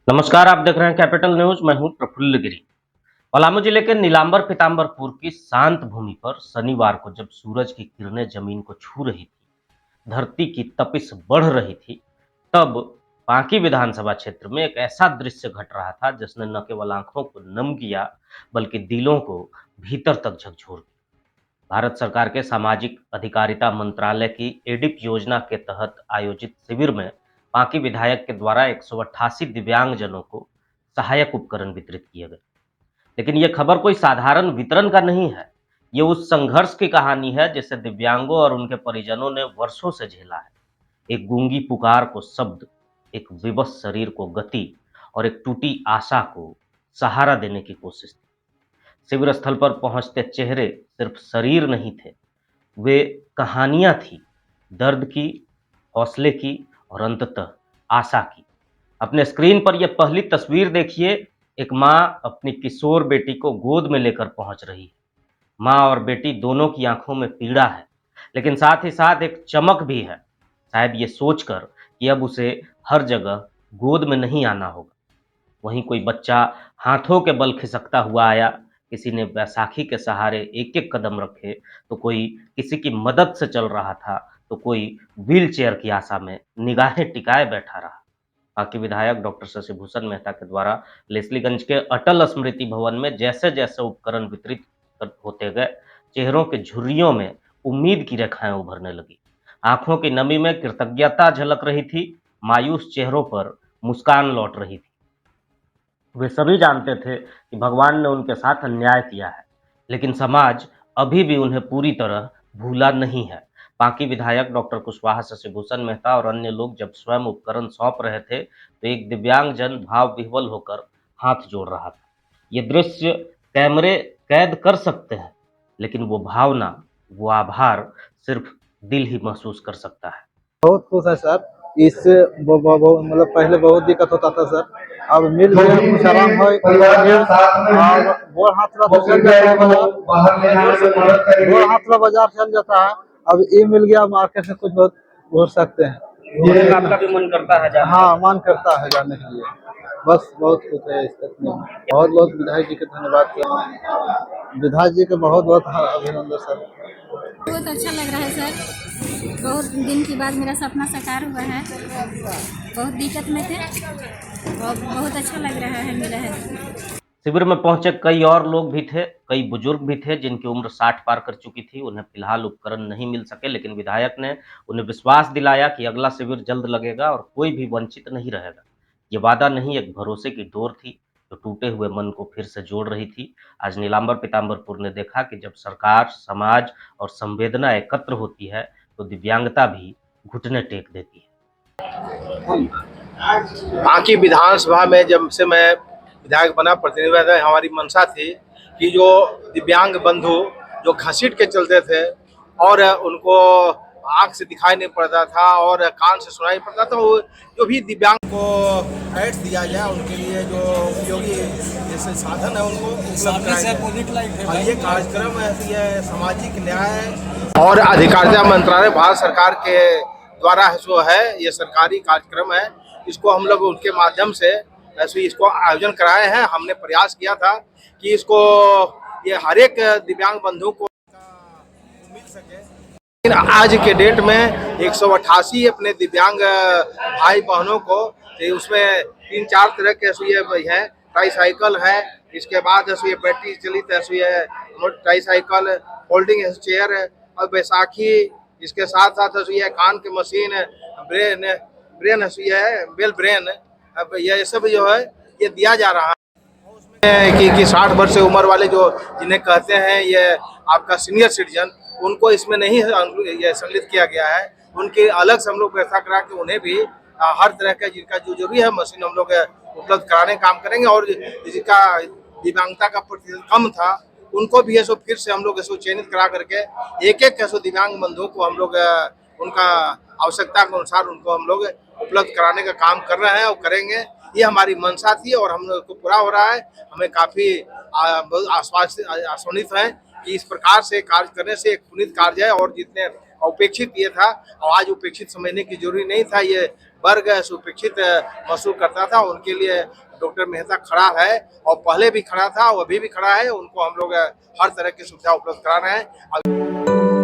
नमस्कार, आप देख रहे हैं कैपिटल न्यूज। मैं हूं प्रफुल्ल गिरी। पलामू जिले के नीलांबर पीताम्बरपुर की शांत भूमि पर शनिवार को जब सूरज की किरणें जमीन को छू रही थी, धरती की तपिश बढ़ रही थी, तब बांकी विधानसभा क्षेत्र में एक ऐसा दृश्य घट रहा था जिसने न केवल आंखों को नम किया बल्कि दिलों को भीतर तक झकझोर दिया। भारत सरकार के सामाजिक अधिकारिता मंत्रालय की एडिप योजना के तहत आयोजित शिविर में बांकी विधायक के द्वारा 188 दिव्यांगजनों को सहायक उपकरण वितरित किए गए। लेकिन यह खबर कोई साधारण वितरण का नहीं है। ये उस संघर्ष की कहानी है जिसे दिव्यांगों और उनके परिजनों ने वर्षों से झेला है। एक गूंगी पुकार को शब्द, एक विवश शरीर को गति और एक टूटी आशा को सहारा देने की कोशिश थी। शिविर स्थल पर पहुंचते चेहरे सिर्फ शरीर नहीं थे, वे कहानियां थी, दर्द की, हौसले की और अंततः आशा की। अपने स्क्रीन पर यह पहली तस्वीर देखिए। एक माँ अपनी किशोर बेटी को गोद में लेकर पहुंच रही है। माँ और बेटी दोनों की आंखों में पीड़ा है, लेकिन साथ ही साथ एक चमक भी है, शायद ये सोचकर कि अब उसे हर जगह गोद में नहीं आना होगा। वहीं कोई बच्चा हाथों के बल खिसकता हुआ आया, किसी ने बैसाखी के सहारे एक एक कदम रखे, तो कोई किसी की मदद से चल रहा था, तो कोई व्हील चेयर की आशा में निगाहें टिकाए बैठा रहा। बाकी विधायक डॉक्टर शशिभूषण मेहता के द्वारा लेस्लीगंज के अटल स्मृति भवन में जैसे जैसे उपकरण वितरित होते गए, चेहरों के झुर्रियों में उम्मीद की रेखाएं उभरने लगी। आंखों की नमी में कृतज्ञता झलक रही थी, मायूस चेहरों पर मुस्कान लौट रही थी। वे सभी जानते थे कि भगवान ने उनके साथ अन्याय किया है, लेकिन समाज अभी भी उन्हें पूरी तरह भूला नहीं है। बाकी विधायक डॉक्टर कुशवाहा, शशिभूषण मेहता और अन्य लोग जब स्वयं उपकरण सौंप रहे थे, तो एक दिव्यांगजन भाव विह्वल होकर हाथ जोड़ रहा था। ये दृश्य कैमरे कैद कर सकते हैं, लेकिन वो भावना, वो आभार सिर्फ दिल ही महसूस कर सकता है। बहुत खुश है सर। इससे मतलब पहले बहुत दिक्कत होता था सर, अब मिल गया, कुछ आराम है और गोड़ हाथ रख चल जाता है गोड़ हाथ रख बाजार चल जाता है। अब ये मिल गया, मार्केट से कुछ बहुत घूर सकते हैं। आपका भी मन करता है जाने का? हाँ, मन करता है जाने के लिए। बस बहुत खुश है इस तक में। बहुत बहुत विधायक जी के धन्यवाद सर, विधायक जी के बहुत बहुत अभिनंदन सर। बहुत अच्छा लग रहा है सर, बहुत दिन के बाद मेरा सपना साकार हुआ है। बहुत दिक्कत में थे और बहुत अच्छा लग रहा है मिला है। शिविर में पहुंचे कई और लोग भी थे, कई बुजुर्ग भी थे जिनकी उम्र 60 पार कर चुकी थी। उन्हें फिलहाल उपकरण नहीं मिल सके, लेकिन विधायक ने उन्हें विश्वास दिलाया कि अगला शिविर जल्द लगेगा और कोई भी वंचित नहीं रहेगा। ये वादा नहीं, एक भरोसे की डोर थी जो टूटे हुए मन को फिर से जोड़ रही थी। आज नीलांबर पीताम्बरपुर ने देखा कि जब सरकार, समाज और संवेदना एकत्र होती है, तो दिव्यांगता भी घुटने टेक देती है। बांकी विधानसभा में जब से मैं विधायक बना, प्रतिनिधि हमारी मंशा थी कि जो दिव्यांग बंधु जो घसीट के चलते थे और उनको आंख से दिखाई नहीं पड़ता था और कान से सुनाई पड़ता था, वो जो भी दिव्यांग को राइट्स दिया जाए, उनके लिए जो उपयोगी जैसे साधन है उनको उपलब्ध कराया। ये कार्यक्रम ये सामाजिक न्याय और अधिकारिता मंत्रालय भारत सरकार के द्वारा जो है, ये सरकारी कार्यक्रम है। इसको हम लोग उनके माध्यम से ऐसे इसको आयोजन कराए हैं। हमने प्रयास किया था कि इसको ये हर एक दिव्यांग बंधु को मिल सके, लेकिन आज के डेट में 188 अपने दिव्यांग भाई बहनों को, उसमें 3-4 तरह के ये है, ट्राईसाइकिल है, इसके बाद ये बैटरी चलित ट्राईसाइकिल, फोल्डिंग चेयर और बैसाखी, इसके साथ साथ ये कान की मशीन, ब्रेन है, बेल ब्रेन, अब ये सब जो है ये दिया जा रहा है कि 60 वर्ष से उम्र वाले जो जिन्हें कहते हैं ये आपका सीनियर सिटीजन, उनको इसमें नहीं ये सम्मिलित किया गया है। उनके अलग से हम लोग व्यवस्था करा के उन्हें भी हर तरह का जिनका जो भी है मशीन हम लोग उपलब्ध कराने का काम करेंगे। और जिसका दिव्यांगता का प्रतिशत कम था, उनको भी ऐसा फिर से हम लोग ऐसा चयनित करा करके एक ऐसे दिव्यांग बंधुओं को हम लोग उनका आवश्यकता के अनुसार उनको हम लोग उपलब्ध कराने का काम कर रहे हैं और करेंगे। ये हमारी मंशा थी और हम लोग को पूरा हो रहा है। हमें काफी आश्वासित हैं कि इस प्रकार से कार्य करने से एक पुनीत कार्य है और जितने उपेक्षित ये था, और आज उपेक्षित समझने की जरूरी नहीं था। ये वर्ग उपेक्षित महसूस करता था, उनके लिए डॉक्टर मेहता खड़ा है और पहले भी खड़ा था और अभी भी खड़ा है। उनको हम लोग हर तरह की सुविधा उपलब्ध करा रहे हैं।